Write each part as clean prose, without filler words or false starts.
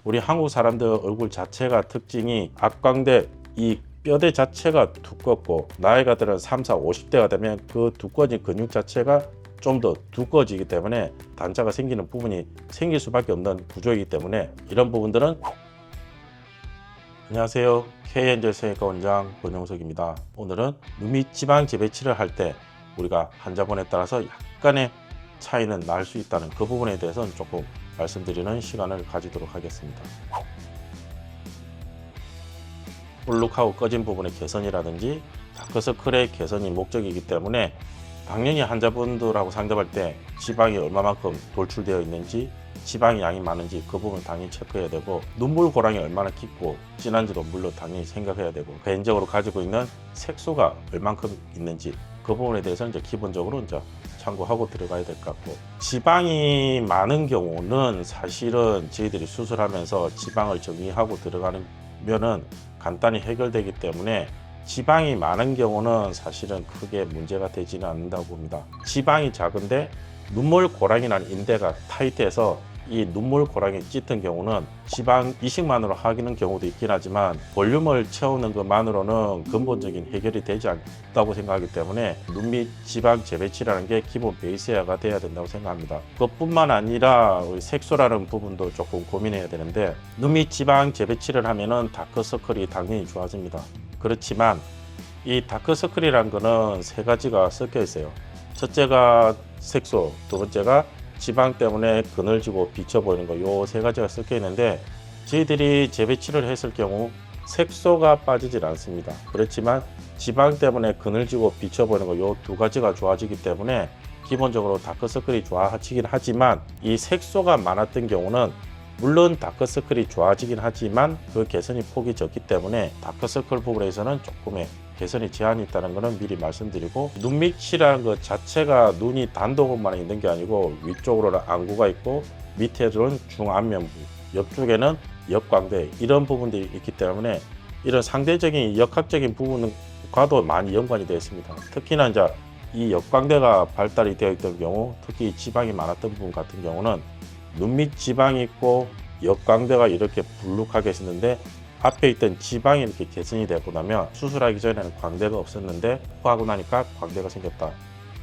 우리 한국 사람들 얼굴 자체가 특징이 악광대, 이 뼈대 자체가 두껍고 나이가 들은 30, 50대가 되면 그 두꺼워진 근육 자체가 좀 더 두꺼워지기 때문에 단자가 생기는 부분이 생길 수밖에 없는 구조이기 때문에 이런 부분들은. 안녕하세요, K엔젤 성형외과 원장 권영석입니다. 오늘은 누미 지방 재배치를 할 때 우리가 환자분에 따라서 약간의 차이는 날 수 있다는 그 부분에 대해서는 조금 말씀드리는 시간을 가지도록 하겠습니다. 볼록하고 꺼진 부분의 개선이라든지 다크서클의 개선이 목적이기 때문에 당연히 환자분들하고 상담할 때 지방이 얼마만큼 돌출되어 있는지, 지방의 양이 많은지 그 부분 당연히 체크해야 되고, 눈물 고랑이 얼마나 깊고 진한지도 물론 당연히 생각해야 되고, 개인적으로 가지고 있는 색소가 얼만큼 있는지 그 부분에 대해서는 이제 기본적으로 이제 참고하고 들어가야 될 것 같고, 지방이 많은 경우는 사실은 저희들이 수술하면서 지방을 정리하고 들어가면은 간단히 해결되기 때문에 지방이 많은 경우는 사실은 크게 문제가 되지는 않는다고 봅니다. 지방이 작은데 눈물 고랑이라는 인대가 타이트해서 이 눈물 고랑이 짙은 경우는 지방 이식만으로 하기는 경우도 있긴 하지만 볼륨을 채우는 것만으로는 근본적인 해결이 되지 않다고 생각하기 때문에 눈밑 지방 재배치라는 게 기본 베이스가 돼야 된다고 생각합니다. 그것뿐만 아니라 우리 색소라는 부분도 조금 고민해야 되는데, 눈밑 지방 재배치를 하면은 다크서클이 당연히 좋아집니다. 그렇지만 이 다크서클이라는 거는 세 가지가 섞여 있어요. 첫째가 색소, 두 번째가 지방 때문에 그늘지고 비쳐 보이는 거, 요 세 가지가 섞여 있는데, 저희들이 재배치를 했을 경우 색소가 빠지질 않습니다. 그렇지만 지방 때문에 그늘지고 비쳐 보이는 거, 요 두 가지가 좋아지기 때문에 기본적으로 다크서클이 좋아지긴 하지만, 이 색소가 많았던 경우는 물론 다크서클이 좋아지긴 하지만 그 개선이 폭이 적기 때문에 다크서클 부분에서는 조금의 개선이 제한이 있다는 것은 미리 말씀드리고, 눈밑이라는 것 자체가 눈이 단독만 있는 게 아니고 위쪽으로는 안구가 있고 밑에는 중안면부, 옆쪽에는 역광대, 이런 부분들이 있기 때문에 이런 상대적인 역학적인 부분과도 많이 연관이 되어 있습니다. 특히나 이제 이 역광대가 발달이 되어 있던 경우, 특히 지방이 많았던 부분 같은 경우는 눈밑 지방이 있고 역광대가 이렇게 불룩하게 있었는데 앞에 있던 지방이 이렇게 개선이 되고 나면 수술하기 전에는 광대가 없었는데 하고 나니까 광대가 생겼다,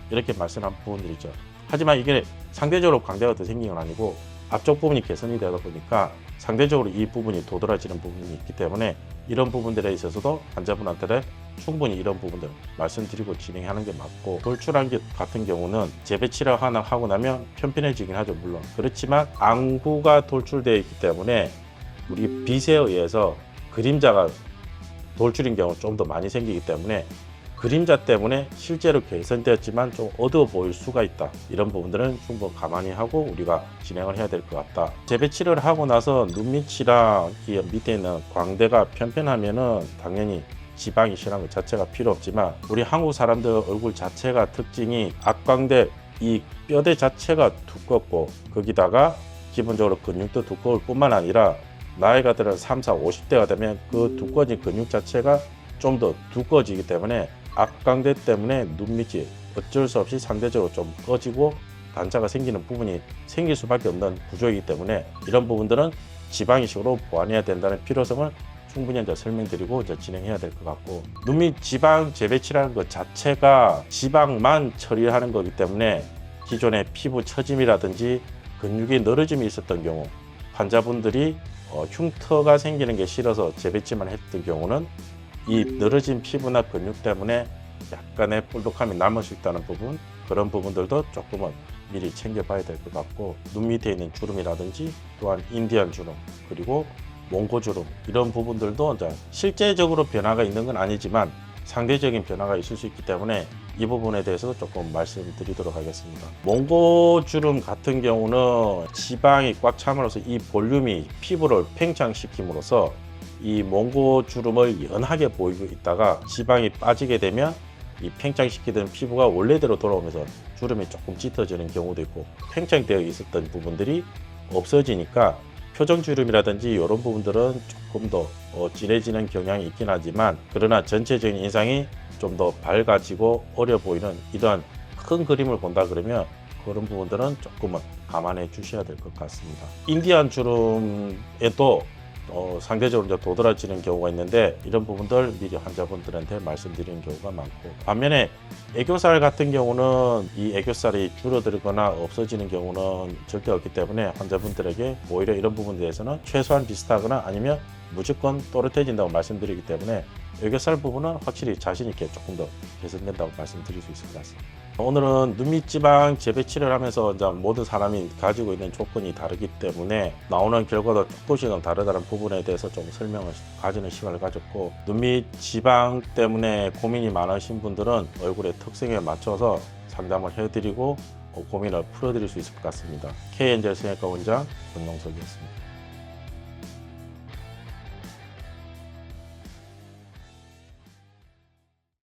이렇게 말씀한 부분들이죠. 하지만 이게 상대적으로 광대가 더 생긴 건 아니고 앞쪽 부분이 개선이 되다 보니까 상대적으로 이 부분이 도드라지는 부분이 있기 때문에 이런 부분들에 있어서도 환자분한테 충분히 이런 부분들 말씀드리고 진행하는 게 맞고, 돌출한 게 같은 경우는 재배치를 하나 하고 나면 편편해지긴 하죠, 물론. 그렇지만 안구가 돌출되어 있기 때문에 우리 빛에 의해서 그림자가 돌출인 경우 좀 더 많이 생기기 때문에 그림자 때문에 실제로 개선되었지만 좀 어두워 보일 수가 있다, 이런 부분들은 충분히 감안히 하고 우리가 진행을 해야 될 것 같다. 재배치를 하고 나서 눈밑이랑 이 밑에 있는 광대가 편편하면은 당연히 지방이 실한 것 자체가 필요 없지만, 우리 한국 사람들 얼굴 자체가 특징이 악광대, 이 뼈대 자체가 두껍고 거기다가 기본적으로 근육도 두꺼울 뿐만 아니라 나이가 들은 30, 50대가 되면 그 두꺼워진 근육 자체가 좀 더 두꺼워지기 때문에 악광대 때문에 눈밑이 어쩔 수 없이 상대적으로 좀 꺼지고 단자가 생기는 부분이 생길 수밖에 없는 구조이기 때문에 이런 부분들은 지방이식으로 보완해야 된다는 필요성을 충분히 이제 설명드리고 이제 진행해야 될 것 같고, 눈밑 지방 재배치라는 것 자체가 지방만 처리하는 거기 때문에 기존의 피부 처짐이라든지 근육이 늘어짐이 있었던 경우, 환자분들이 흉터가 생기는 게 싫어서 재배치만 했던 경우는 이 늘어진 피부나 근육 때문에 약간의 볼록함이 남을 수 있다는 부분, 그런 부분들도 조금은 미리 챙겨봐야 될 것 같고, 눈 밑에 있는 주름이라든지 또한 인디안 주름, 그리고 몽고 주름, 이런 부분들도 이제 실제적으로 변화가 있는 건 아니지만 상대적인 변화가 있을 수 있기 때문에 이 부분에 대해서도 조금 말씀드리도록 하겠습니다. 몽고 주름 같은 경우는 지방이 꽉 참으로써 이 볼륨이 피부를 팽창시킴으로써 이 몽고 주름을 연하게 보이고 있다가 지방이 빠지게 되면 이 팽창시키던 피부가 원래대로 돌아오면서 주름이 조금 짙어지는 경우도 있고, 팽창되어 있었던 부분들이 없어지니까 표정주름이라든지 이런 부분들은 조금 더 진해지는 경향이 있긴 하지만, 그러나 전체적인 인상이 좀 더 밝아지고 어려 보이는 이러한 큰 그림을 본다 그러면 그런 부분들은 조금은 감안해 주셔야 될 것 같습니다. 인디안 주름에도 상대적으로 이제 도드라지는 경우가 있는데 이런 부분들 미리 환자분들한테 말씀드리는 경우가 많고, 반면에 애교살 같은 경우는 이 애교살이 줄어들거나 없어지는 경우는 절대 없기 때문에 환자분들에게 오히려 이런 부분에 대해서는 최소한 비슷하거나 아니면 무조건 또렷해진다고 말씀드리기 때문에 애교살 부분은 확실히 자신 있게 조금 더 개선된다고 말씀드릴 수 있을 것 같습니다. 오늘은 눈밑 지방 재배치를 하면서 이제 모든 사람이 가지고 있는 조건이 다르기 때문에 나오는 결과도 조금씩은 다르다는 부분에 대해서 좀 설명을 가지는 시간을 가졌고, 눈밑 지방 때문에 고민이 많으신 분들은 얼굴의 특성에 맞춰서 상담을 해드리고 고민을 풀어드릴 수 있을 것 같습니다. K&L 성형외과 원장 권동석이었습니다.